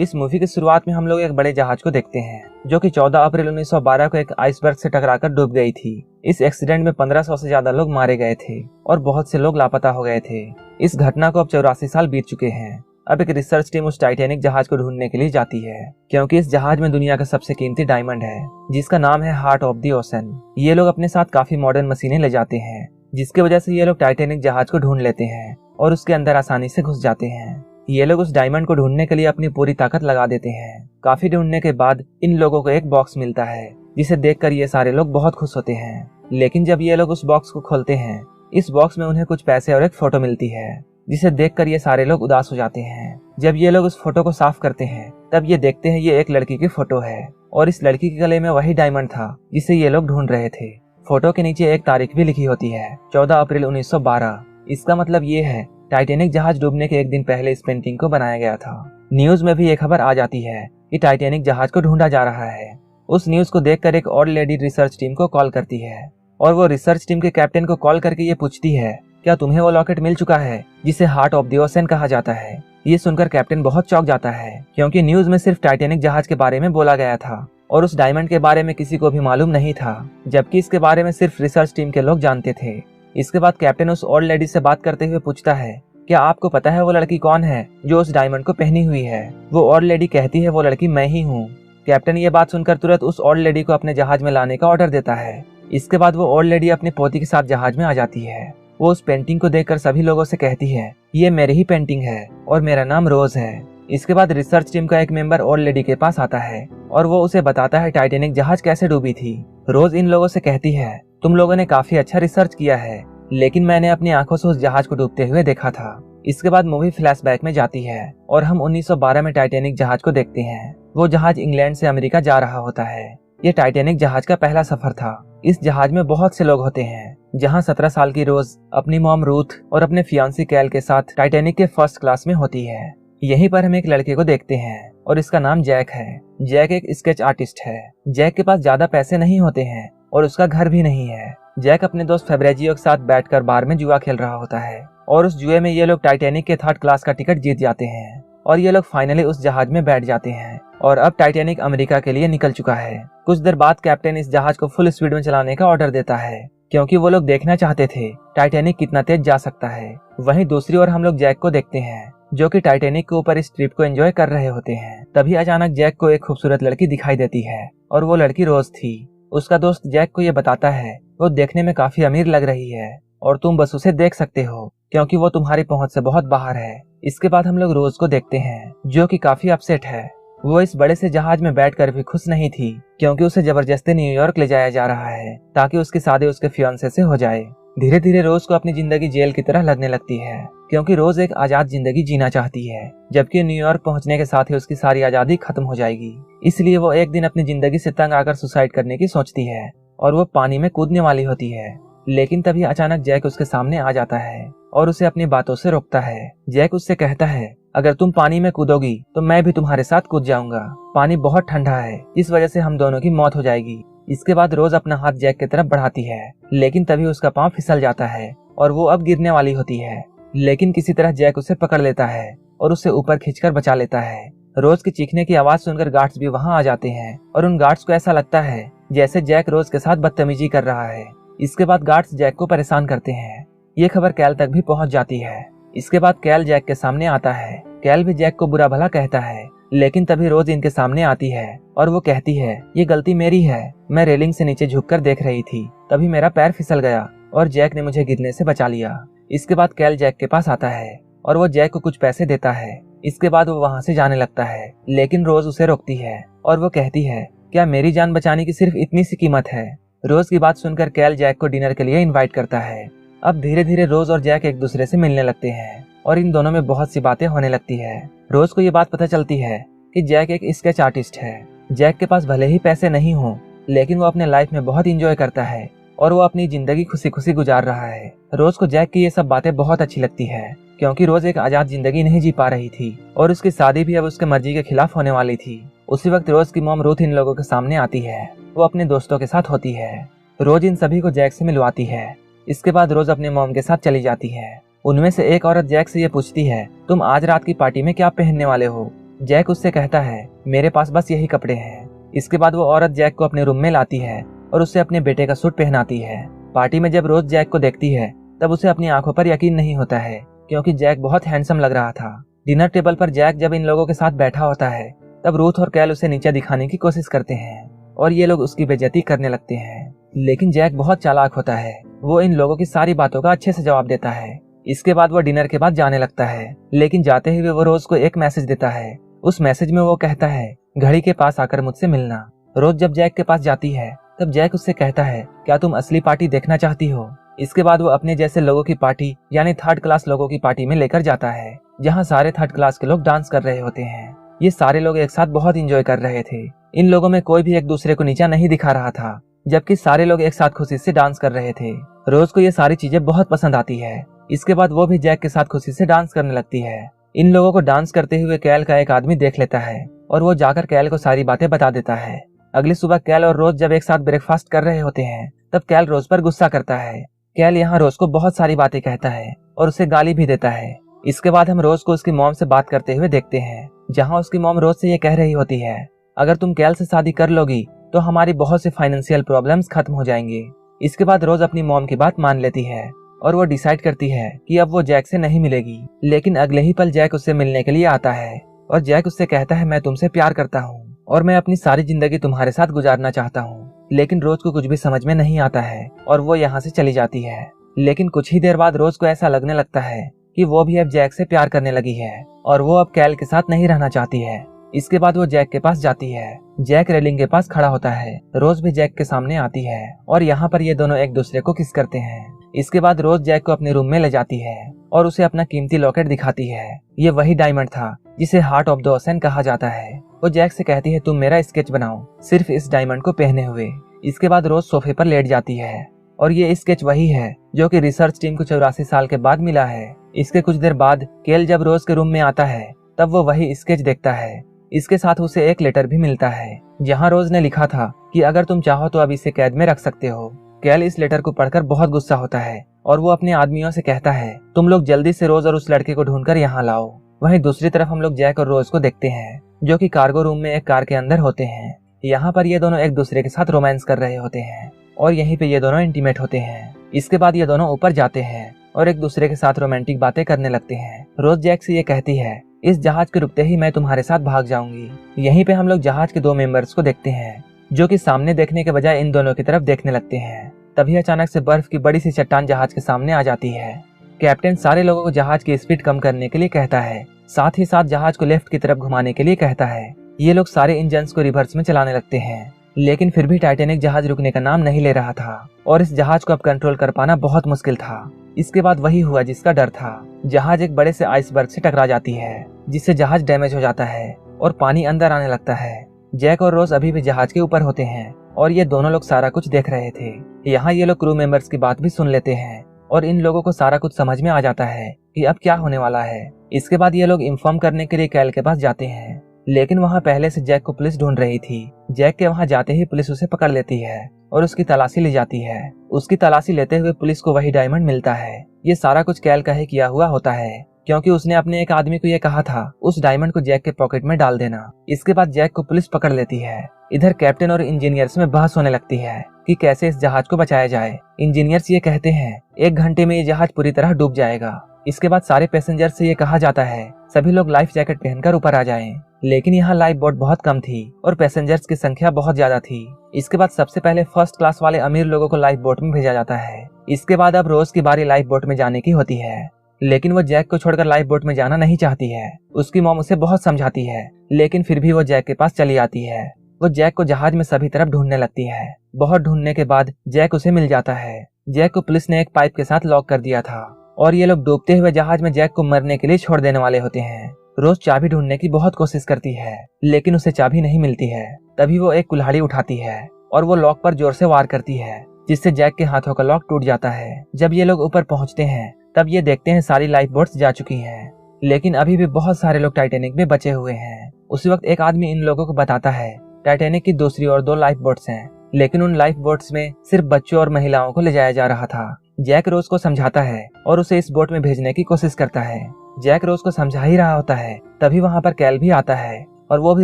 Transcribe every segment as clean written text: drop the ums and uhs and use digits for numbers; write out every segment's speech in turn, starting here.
इस मूवी की शुरुआत में हम लोग एक बड़े जहाज को देखते हैं जो कि 14 अप्रैल 1912 को एक आइसबर्ग से टकराकर डूब गई थी। इस एक्सीडेंट में 1500 से ज्यादा लोग मारे गए थे और बहुत से लोग लापता हो गए थे। इस घटना को अब 84 साल बीत चुके हैं। अब एक रिसर्च टीम उस टाइटैनिक जहाज को ढूंढने के लिए जाती है क्योंकि इस जहाज में दुनिया का सबसे कीमती डायमंड है जिसका नाम है हार्ट ऑफ द ओशन। ये लोग अपने साथ काफी मॉडर्न मशीनें ले जाते हैं जिसकी वजह से ये लोग टाइटैनिक जहाज को ढूंढ लेते हैं और उसके अंदर आसानी से घुस जाते हैं। ये लोग उस डायमंड को ढूंढने के लिए अपनी पूरी ताकत लगा देते हैं। काफी ढूंढने के बाद इन लोगों को एक बॉक्स मिलता है जिसे देखकर ये सारे लोग बहुत खुश होते हैं। लेकिन जब ये लोग उस बॉक्स को खोलते हैं इस बॉक्स में उन्हें कुछ पैसे और एक फोटो मिलती है जिसे देखकर ये सारे लोग उदास हो जाते हैं। जब ये लोग उस फोटो को साफ करते हैं तब ये देखते हैं ये एक लड़की की फोटो है और इस लड़की के गले में वही डायमंड था जिसे ये लोग ढूंढ रहे थे। फोटो के नीचे एक तारीख भी लिखी होती है 14 अप्रैल 1912। इसका मतलब ये है टाइटैनिक जहाज डूबने के एक दिन पहले इस पेंटिंग को बनाया गया था। न्यूज में भी एक खबर आ जाती है कि टाइटैनिक जहाज को ढूंढा जा रहा है। उस न्यूज को देखकर एक और लेडी रिसर्च टीम को कॉल करती है और वो रिसर्च टीम के कैप्टन को कॉल करके ये पूछती है क्या तुम्हें वो लॉकेट मिल चुका है जिसे हार्ट ऑफ द ओशन कहा जाता है। ये सुनकर कैप्टन बहुत चौंक जाता है क्योंकि न्यूज में सिर्फ टाइटैनिक जहाज के बारे में बोला गया था और उस डायमंड के बारे में किसी को भी मालूम नहीं था, जबकि इसके बारे में सिर्फ रिसर्च टीम के लोग जानते थे। इसके बाद कैप्टन उस ओल्ड लेडी से बात करते हुए पूछता है क्या आपको पता है वो लड़की कौन है जो उस डायमंड को पहनी हुई है। वो ओल्ड लेडी कहती है वो लड़की मैं ही हूँ। कैप्टन ये बात सुनकर तुरंत उस ओल्ड लेडी को अपने जहाज में लाने का ऑर्डर देता है। इसके बाद वो ओल्ड लेडी अपनी पोती के साथ जहाज में आ जाती है। वो उस पेंटिंग को देखकर सभी लोगों से कहती है ये मेरी ही पेंटिंग है और मेरा नाम रोज है। इसके बाद रिसर्च टीम का एक मेंबर ओल्ड लेडी के पास आता है और वो उसे बताता है टाइटैनिक जहाज कैसे डूबी थी। रोज इन लोगों से कहती है तुम लोगों ने काफी अच्छा रिसर्च किया है लेकिन मैंने अपनी आंखों से उस जहाज को डूबते हुए देखा था। इसके बाद मूवी फ्लैशबैक में जाती है और हम 1912 में टाइटैनिक जहाज को देखते हैं। वो जहाज इंग्लैंड से अमेरिका जा रहा होता है। ये टाइटैनिक जहाज का पहला सफर था। इस जहाज में बहुत से लोग होते हैं जहां 17 साल की रोज अपनी मॉम रूथ और अपने फियांसी कैल के साथ टाइटैनिक के फर्स्ट क्लास में होती है। यहीं पर हम एक लड़के को देखते हैं और इसका नाम जैक है। जैक एक स्केच आर्टिस्ट है। जैक के पास ज्यादा पैसे नहीं होते हैं और उसका घर भी नहीं है। जैक अपने दोस्त फेब्रेजियो के साथ बैठकर बार में जुआ खेल रहा होता है और उस जुए में ये लोग टाइटैनिक के 3rd क्लास का टिकट जीत जाते हैं और ये लोग फाइनली उस जहाज में बैठ जाते हैं और अब टाइटैनिक अमेरिका के लिए निकल चुका है। कुछ देर बाद कैप्टन इस जहाज को फुल स्पीड में चलाने का ऑर्डर देता है क्योंकि वो लोग देखना चाहते थे टाइटैनिक कितना तेज जा सकता है। वहीं दूसरी ओर हम लोग जैक को देखते हैं जो कि टाइटैनिक के ऊपर इस ट्रिप को एंजॉय कर रहे होते हैं। तभी अचानक जैक को एक खूबसूरत लड़की दिखाई देती है और वो लड़की रोज थी। उसका दोस्त जैक को ये बताता है वो देखने में काफी अमीर लग रही है और तुम बस उसे देख सकते हो क्योंकि वो तुम्हारी पहुंच से बहुत बाहर है। इसके बाद हम लोग रोज को देखते हैं जो कि काफी अपसेट है। वो इस बड़े से जहाज में बैठकर भी खुश नहीं थी क्योंकि उसे जबरदस्ती न्यूयॉर्क ले जाया जा रहा है ताकि उसकी शादी उसके फियांसे से हो जाए। धीरे धीरे रोज को अपनी जिंदगी जेल की तरह लगने लगती है क्योंकि रोज एक आजाद जिंदगी जीना चाहती है, जबकि न्यूयॉर्क पहुंचने के साथ ही उसकी सारी आजादी खत्म हो जाएगी। इसलिए वो एक दिन अपनी जिंदगी से तंग आकर सुसाइड करने की सोचती है और वो पानी में कूदने वाली होती है। लेकिन तभी अचानक जैक उसके सामने आ जाता है और उसे अपनी बातों से रोकता है। जैक उससे कहता है अगर तुम पानी में कूदोगी तो मैं भी तुम्हारे साथ कूद जाऊंगा। पानी बहुत ठंडा है इस वजह से हम दोनों की मौत हो जाएगी। इसके बाद रोज अपना हाथ जैक की तरफ बढ़ाती है लेकिन तभी उसका पांव फिसल जाता है और वो अब गिरने वाली होती है। लेकिन किसी तरह जैक उसे पकड़ लेता है और उसे ऊपर खींचकर बचा लेता है। रोज के चीखने की आवाज सुनकर गार्ड्स भी वहां आ जाते हैं और उन गार्ड्स को ऐसा लगता है जैसे जैक रोज के साथ बदतमीजी कर रहा है। इसके बाद गार्ड्स जैक को परेशान करते हैं। ये खबर कैल तक भी पहुंच जाती है। इसके बाद कैल जैक के सामने आता है। कैल भी जैक को बुरा भला कहता है लेकिन तभी रोज इनके सामने आती है और वो कहती है ये गलती मेरी है, मैं रेलिंग से नीचे झुककर देख रही थी, तभी मेरा पैर फिसल गया और जैक ने मुझे गिरने से बचा लिया। इसके बाद कैल जैक के पास आता है और वो जैक को कुछ पैसे देता है। इसके बाद वो वहाँ से जाने लगता है लेकिन रोज उसे रोकती है और वो कहती है क्या मेरी जान बचाने की सिर्फ इतनी सी कीमत है। रोज की बात सुनकर कैल जैक को डिनर के लिए इनवाइट करता है। अब धीरे धीरे रोज और जैक एक दूसरे से मिलने लगते हैं और इन दोनों में बहुत सी बातें होने लगती है। रोज को ये बात पता चलती है कि जैक एक स्केच आर्टिस्ट है। जैक के पास भले ही पैसे नहीं हो लेकिन वो अपने लाइफ में बहुत इंजॉय करता है और वो अपनी जिंदगी खुशी खुशी गुजार रहा है। रोज को जैक की ये सब बातें बहुत अच्छी लगती है क्योंकि रोज एक आजाद जिंदगी नहीं जी पा रही थी और उसकी शादी भी अब उसके मर्जी के खिलाफ होने वाली थी। उसी वक्त रोज की मॉम रूथ इन लोगों के सामने आती है। वो अपने दोस्तों के साथ होती है। रोज इन सभी को जैक से मिलवाती है। इसके बाद रोज अपने मॉम के साथ चली जाती है। उनमें से एक औरत जैक से ये पूछती है तुम आज रात की पार्टी में क्या पहनने वाले हो। जैक उससे कहता है मेरे पास बस यही कपड़े हैं। इसके बाद वो औरत जैक को अपने रूम में लाती है और उसे अपने बेटे का सूट पहनाती है। पार्टी में जब रोज जैक को देखती है तब उसे अपनी आंखों पर यकीन नहीं होता है, क्योंकि जैक बहुत हैंडसम लग रहा था। डिनर टेबल पर जैक जब इन लोगों के साथ बैठा होता है तब रूथ और कैल उसे नीचे दिखाने की कोशिश करते हैं और ये लोग उसकी बेइज्जती करने लगते हैं। लेकिन जैक बहुत चालाक होता है, वो इन लोगों की सारी बातों का अच्छे से जवाब देता है। इसके बाद वो डिनर के बाद जाने लगता है, लेकिन जाते ही वो रोज को एक मैसेज देता है। उस मैसेज में वो कहता है घड़ी के पास आकर मुझसे मिलना। रोज जब जैक के पास जाती है तब जैक उससे कहता है क्या तुम असली पार्टी देखना चाहती हो। इसके बाद वो अपने जैसे लोगों की पार्टी यानी थर्ड क्लास लोगों की पार्टी में लेकर जाता है, जहाँ सारे थर्ड क्लास के लोग डांस कर रहे होते हैं। ये सारे लोग एक साथ बहुत इंजॉय कर रहे थे। इन लोगों में कोई भी एक दूसरे को नीचा नहीं दिखा रहा था, जबकि सारे लोग एक साथ खुशी से डांस कर रहे थे। रोज को ये सारी चीजें बहुत पसंद आती है। इसके बाद वो भी जैक के साथ खुशी से डांस करने लगती है। इन लोगों को डांस करते हुए कैल का एक आदमी देख लेता है और वो जाकर कैल को सारी बातें बता देता है। अगली सुबह कैल और रोज जब एक साथ ब्रेकफास्ट कर रहे होते हैं तब कैल रोज पर गुस्सा करता है। कैल यहाँ रोज को बहुत सारी बातें कहता है और उसे गाली भी देता है। इसके बाद हम रोज को उसकी मॉम से बात करते हुए देखते हैं, जहाँ उसकी मॉम रोज से ये कह रही होती है अगर तुम कैल से शादी कर लोगी तो हमारी बहुत से फाइनेंशियल प्रॉब्लम्स खत्म हो जाएंगे। इसके बाद रोज अपनी मॉम की बात मान लेती है और वो डिसाइड करती है कि अब वो जैक से नहीं मिलेगी। लेकिन अगले ही पल जैक उससे मिलने के लिए आता है और जैक उससे कहता है मैं तुमसे प्यार करता हूँ और मैं अपनी सारी जिंदगी तुम्हारे साथ गुजारना चाहता हूँ। लेकिन रोज को कुछ भी समझ में नहीं आता है और वो यहाँ से चली जाती है। लेकिन कुछ ही देर बाद रोज को ऐसा लगने लगता है कि वो भी अब जैक से प्यार करने लगी है और वो अब कैल के साथ नहीं रहना चाहती है। इसके बाद वो जैक के पास जाती है। जैक रेलिंग के पास खड़ा होता है। रोज भी जैक के सामने आती है और यहाँ पर ये दोनों एक दूसरे को किस करते हैं। इसके बाद रोज जैक को अपने रूम में ले जाती है और उसे अपना कीमती लॉकेट दिखाती है। ये वही डायमंड था जिसे हार्ट ऑफ द ओशन कहा जाता है। वो जैक से कहती है तुम मेरा स्केच बनाओ सिर्फ इस डायमंड को पहने हुए। इसके बाद रोज सोफे पर लेट जाती है और ये स्केच वही है जो कि रिसर्च टीम को 84 साल के बाद मिला है। इसके कुछ देर बाद केल जब रोज के रूम में आता है तब वो वही स्केच देखता है। इसके साथ उसे एक लेटर भी मिलता है जहाँ रोज ने लिखा था कि अगर तुम चाहो तो अब इसे कैद में रख सकते हो। केल इस लेटर को पढ़कर बहुत गुस्सा होता है और वो अपने आदमियों से कहता है तुम लोग जल्दी से रोज और उस लड़के को ढूंढकर यहाँ लाओ। वहीं दूसरी तरफ हम लोग जैक और रोज को देखते हैं जो कि कार्गो रूम में एक कार के अंदर होते हैं। यहाँ पर ये दोनों एक दूसरे के साथ रोमांस कर रहे होते हैं और यहीं पे ये दोनों इंटीमेट होते हैं। इसके बाद ये दोनों ऊपर जाते हैं और एक दूसरे के साथ रोमांटिक बातें करने लगते हैं। रोज जैक से ये कहती है इस जहाज के रुकते ही मैं तुम्हारे साथ भाग जाऊंगी। यहीं पे हम लोग जहाज के 2 मेंबर्स को देखते हैं जो कि सामने देखने के बजाय इन दोनों की तरफ देखने लगते हैं। तभी अचानक से बर्फ की बड़ी सी चट्टान जहाज के सामने आ जाती है। कैप्टन सारे लोगों को जहाज की स्पीड कम करने के लिए कहता है, साथ ही साथ जहाज को लेफ्ट की तरफ घुमाने के लिए कहता है। ये लोग सारे इंजन्स को रिवर्स में चलाने लगते हैं, लेकिन फिर भी टाइटैनिक जहाज रुकने का नाम नहीं ले रहा था और इस जहाज को अब कंट्रोल कर पाना बहुत मुश्किल था। इसके बाद वही हुआ जिसका डर था। जहाज एक बड़े से आइसबर्ग से टकरा जाती है जिससे जहाज डैमेज हो जाता है और पानी अंदर आने लगता है। जैक और रोज अभी भी जहाज के ऊपर होते हैं और ये दोनों लोग सारा कुछ देख रहे थे। यहाँ ये लोग क्रू मेंबर्स की बात भी सुन लेते हैं और इन लोगों को सारा कुछ समझ में आ जाता है कि अब क्या होने वाला है। इसके बाद ये लोग इन्फॉर्म करने के लिए कैल के पास जाते हैं, लेकिन वहाँ पहले से जैक को पुलिस ढूंढ रही थी। जैक के वहाँ जाते ही पुलिस उसे पकड़ लेती है और उसकी तलाशी ली जाती है। उसकी तलाशी लेते हुए पुलिस को वही डायमंड मिलता है। ये सारा कुछ कैल का ही किया हुआ होता है, क्योंकि उसने अपने एक आदमी को ये कहा था उस डायमंड को जैक के पॉकेट में डाल देना। इसके बाद जैक को पुलिस पकड़ लेती है। इधर कैप्टन और इंजीनियर्स में बहस होने लगती है कि कैसे इस जहाज को बचाया जाए। इंजीनियर्स ये कहते हैं 1 घंटे में ये जहाज पूरी तरह डूब जाएगा। इसके बाद सारे पैसेंजर्स से ये कहा जाता है सभी लोग लाइफ जैकेट पहनकर ऊपर आ जाएं। लेकिन यहाँ लाइफ बोट बहुत कम थी और पैसेंजर्स की संख्या बहुत ज्यादा थी। इसके बाद सबसे पहले फर्स्ट क्लास वाले अमीर लोगों को लाइफ बोट में भेजा जाता है। इसके बाद अब रोज की बारी लाइफ बोट में जाने की होती है, लेकिन वो जैक को छोड़कर लाइफ बोट में जाना नहीं चाहती है। उसकी मॉम उसे बहुत समझाती है, लेकिन फिर भी वो जैक के पास चली आती है। वो जैक को जहाज में सभी तरफ ढूंढने लगती है। बहुत ढूंढने के बाद जैक उसे मिल जाता है। जैक को पुलिस ने एक पाइप के साथ लॉक कर दिया था और ये लोग डूबते हुए जहाज में जैक को मरने के लिए छोड़ देने वाले होते हैं। रोज चाबी ढूंढने की बहुत कोशिश करती है, लेकिन उसे चाबी नहीं मिलती है। तभी वो एक कुल्हाड़ी उठाती है और वो लॉक पर जोर से वार करती है, जिससे जैक के हाथों का लॉक टूट जाता है। जब ये लोग ऊपर पहुंचते हैं तब ये देखते हैं सारी लाइफ बोट्स जा चुकी हैं, लेकिन अभी भी बहुत सारे लोग टाइटैनिक में बचे हुए हैं। उसी वक्त एक आदमी इन लोगों को बताता है टाइटैनिक की दूसरी और 2 लाइफ बोट्स हैं, लेकिन उन लाइफ बोट्स में सिर्फ बच्चों और महिलाओं को ले जाया जा रहा था, जैक रोज को समझाता है और उसे इस बोट में भेजने की कोशिश करता है। जैक रोज को समझा ही रहा होता है, तभी वहाँ पर कैल भी आता है और वो भी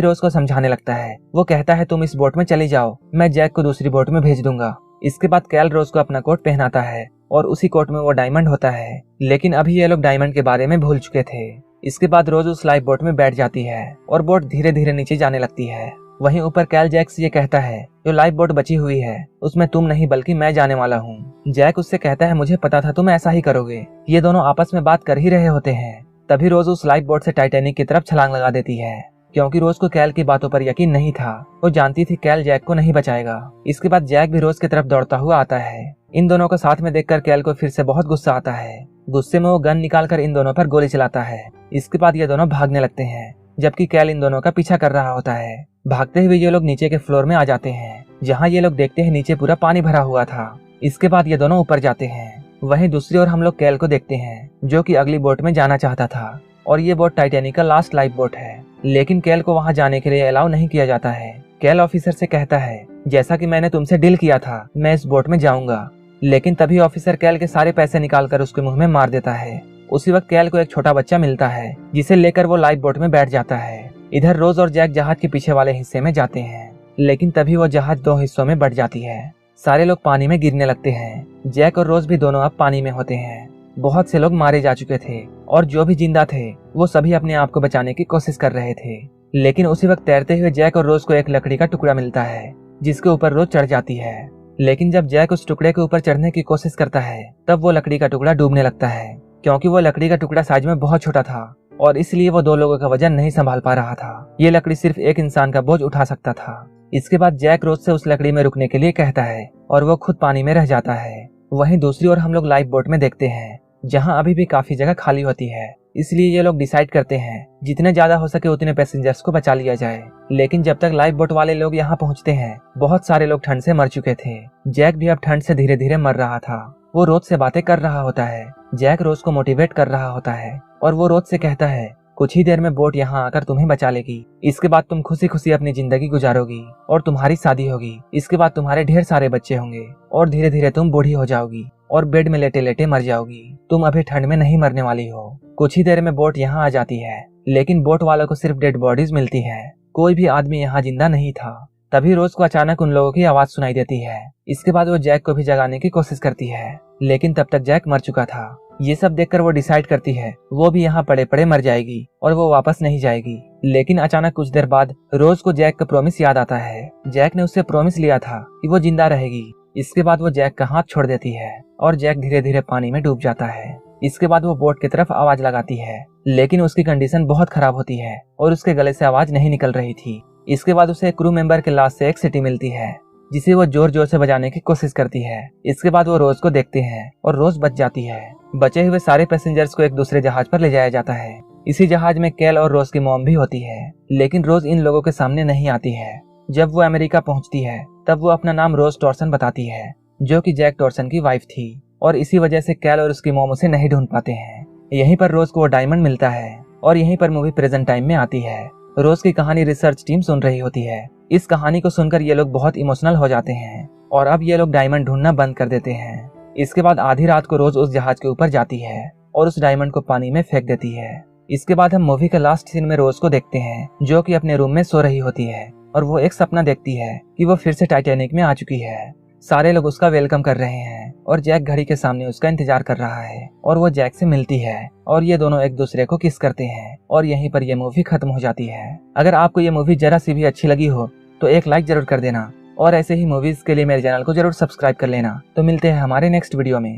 रोज को समझाने लगता है। वो कहता है तुम इस बोट में चली जाओ, मैं जैक को दूसरी बोट में भेज दूंगा। इसके बाद कैल रोज को अपना कोट पहनाता है और उसी कोट में वो डायमंड होता है। लेकिन अभी ये लोग डायमंड के बारे में भूल चुके थे। इसके बाद रोज उस लाइफ बोट में बैठ जाती है और बोट धीरे धीरे नीचे जाने लगती है। वहीं ऊपर कैल जैक से ये कहता है जो लाइफ बोट बची हुई है उसमें तुम नहीं बल्कि मैं जाने वाला हूँ। जैक उससे कहता है मुझे पता था तुम ऐसा ही करोगे। ये दोनों आपस में बात कर ही रहे होते हैं, तभी रोज उस लाइफ बोट से टाइटैनिक की तरफ छलांग लगा देती है, क्योंकि रोज को कैल की बातों पर यकीन नहीं था। वो जानती थी कैल जैक को नहीं बचाएगा। इसके बाद जैक भी रोज की तरफ दौड़ता हुआ आता है। इन दोनों को साथ में देखकर कैल को फिर से बहुत गुस्सा आता है। गुस्से में वो गन निकालकर इन दोनों पर गोली चलाता है। इसके बाद ये दोनों भागने लगते हैं, जबकि कैल इन दोनों का पीछा कर रहा होता है। भागते हुए ये लोग नीचे के फ्लोर में आ जाते हैं, जहाँ ये लोग देखते हैं नीचे पूरा पानी भरा हुआ था। इसके बाद ये दोनों ऊपर जाते हैं। वहीं दूसरी ओर हम लोग कैल को देखते हैं, जो कि अगली बोट में जाना चाहता था और ये बोट टाइटैनिक का लास्ट लाइफ बोट है। लेकिन कैल को वहां जाने के लिए अलाउ नहीं किया जाता है। कैल ऑफिसर से कहता है जैसा कि मैंने तुमसे डील किया था मैं इस बोट में जाऊंगा। लेकिन तभी ऑफिसर कैल के सारे पैसे निकालकर उसके मुंह में मार देता है। उसी वक्त कैल को एक छोटा बच्चा मिलता है, जिसे लेकर वो लाइफ बोट में बैठ जाता है। इधर रोज और जैक जहाज के पीछे वाले हिस्से में जाते हैं, लेकिन तभी वो जहाज दो हिस्सों में बढ़ जाती है। सारे लोग पानी में गिरने लगते हैं। जैक और रोज भी दोनों अब पानी में होते हैं। बहुत से लोग मारे जा चुके थे और जो भी जिंदा थे वो सभी अपने आप को बचाने की कोशिश कर रहे थे। लेकिन उसी वक्त तैरते हुए जैक और रोज को एक लकड़ी का टुकड़ा मिलता है, जिसके ऊपर रोज चढ़ जाती है। लेकिन जब जैक उस टुकड़े के ऊपर चढ़ने की कोशिश करता है तब वो लकड़ी का टुकड़ा डूबने लगता है, क्योंकि वो लकड़ी का टुकड़ा साइज में बहुत छोटा था और इसलिए वो दो लोगों का वजन नहीं संभाल पा रहा था। ये लकड़ी सिर्फ एक इंसान का बोझ उठा सकता था। इसके बाद जैक रोज से उस लकड़ी में रुकने के लिए कहता है और वो खुद पानी में रह जाता है। वहीं दूसरी ओर हम लोग लाइफ बोट में देखते हैं, जहां अभी भी काफी जगह खाली होती है। इसलिए ये लोग डिसाइड करते हैं जितने ज्यादा हो सके उतने पैसेंजर्स को बचा लिया जाए। लेकिन जब तक लाइफ बोट वाले लोग यहाँ पहुँचते हैं बहुत सारे लोग ठंड से मर चुके थे। जैक भी अब ठंड से धीरे धीरे मर रहा था। वो रोज से बातें कर रहा होता है। जैक रोज को मोटिवेट कर रहा होता है और वो रोज से कहता है कुछ ही देर में बोट यहाँ आकर तुम्हें बचा लेगी। इसके बाद तुम खुशी खुशी अपनी जिंदगी गुजारोगी और तुम्हारी शादी होगी। इसके बाद तुम्हारे ढेर सारे बच्चे होंगे और धीरे धीरे तुम बूढ़ी हो जाओगी और बेड में लेटे लेटे मर जाओगी। तुम अभी ठंड में नहीं मरने वाली हो। कुछ ही देर में बोट यहाँ आ जाती है, लेकिन बोट वालों को सिर्फ डेड बॉडीज मिलती है। कोई भी आदमी यहाँ जिंदा नहीं था। तभी रोज को अचानक उन लोगों की आवाज सुनाई देती है। इसके बाद वो जैक को भी जगाने की कोशिश करती है, लेकिन तब तक जैक मर चुका था। ये सब देखकर वो डिसाइड करती है वो भी यहाँ पड़े पड़े मर जाएगी और वो वापस नहीं जाएगी। लेकिन अचानक कुछ देर बाद रोज को जैक का प्रॉमिस याद आता है। जैक ने उससे प्रॉमिस लिया था कि वो जिंदा रहेगी। इसके बाद वो जैक का हाथ छोड़ देती है और जैक धीरे धीरे पानी में डूब जाता है। इसके बाद वो बोट की तरफ आवाज लगाती है, लेकिन उसकी कंडीशन बहुत खराब होती है और उसके गले से आवाज नहीं निकल रही थी। इसके बाद उसे क्रू मेंबर के लाश से एक सीटी मिलती है, जिसे वो जोर जोर से बजाने की कोशिश करती है। इसके बाद वो रोज को देखते हैं और रोज बच जाती है। बचे हुए सारे पैसेंजर्स को एक दूसरे जहाज पर ले जाया जाता है। इसी जहाज में कैल और रोज की मॉम भी होती है, लेकिन रोज इन लोगों के सामने नहीं आती है। जब वो अमेरिका पहुंचती है तब वो अपना नाम रोज टॉर्सन बताती है, जो कि जैक टॉर्सन की वाइफ थी, और इसी वजह से कैल और उसकी मॉम उसे नहीं ढूंढ पाते हैं। यहीं पर रोज को वो डायमंड मिलता है और यहीं पर मूवी प्रेजेंट टाइम में आती है। रोज की कहानी रिसर्च टीम सुन रही होती है। इस कहानी को सुनकर ये लोग बहुत इमोशनल हो जाते हैं और अब ये लोग डायमंड ढूंढना बंद कर देते हैं। इसके बाद आधी रात को रोज उस जहाज के ऊपर जाती है और उस डायमंड को पानी में फेंक देती है। इसके बाद हम मूवी के लास्ट सीन में रोज को देखते हैं, जो कि अपने रूम में सो रही होती है और वो एक सपना देखती है कि वो फिर से टाइटैनिक में आ चुकी है। सारे लोग उसका वेलकम कर रहे हैं और जैक घड़ी के सामने उसका इंतजार कर रहा है और वो जैक से मिलती है और ये दोनों एक दूसरे को किस करते हैं और यहीं पर ये मूवी खत्म हो जाती है। अगर आपको ये मूवी जरा सी भी अच्छी लगी हो तो एक लाइक जरूर कर देना और ऐसे ही मूवीज के लिए मेरे चैनल को जरूर सब्सक्राइब कर लेना। तो मिलते हैं हमारे नेक्स्ट वीडियो में।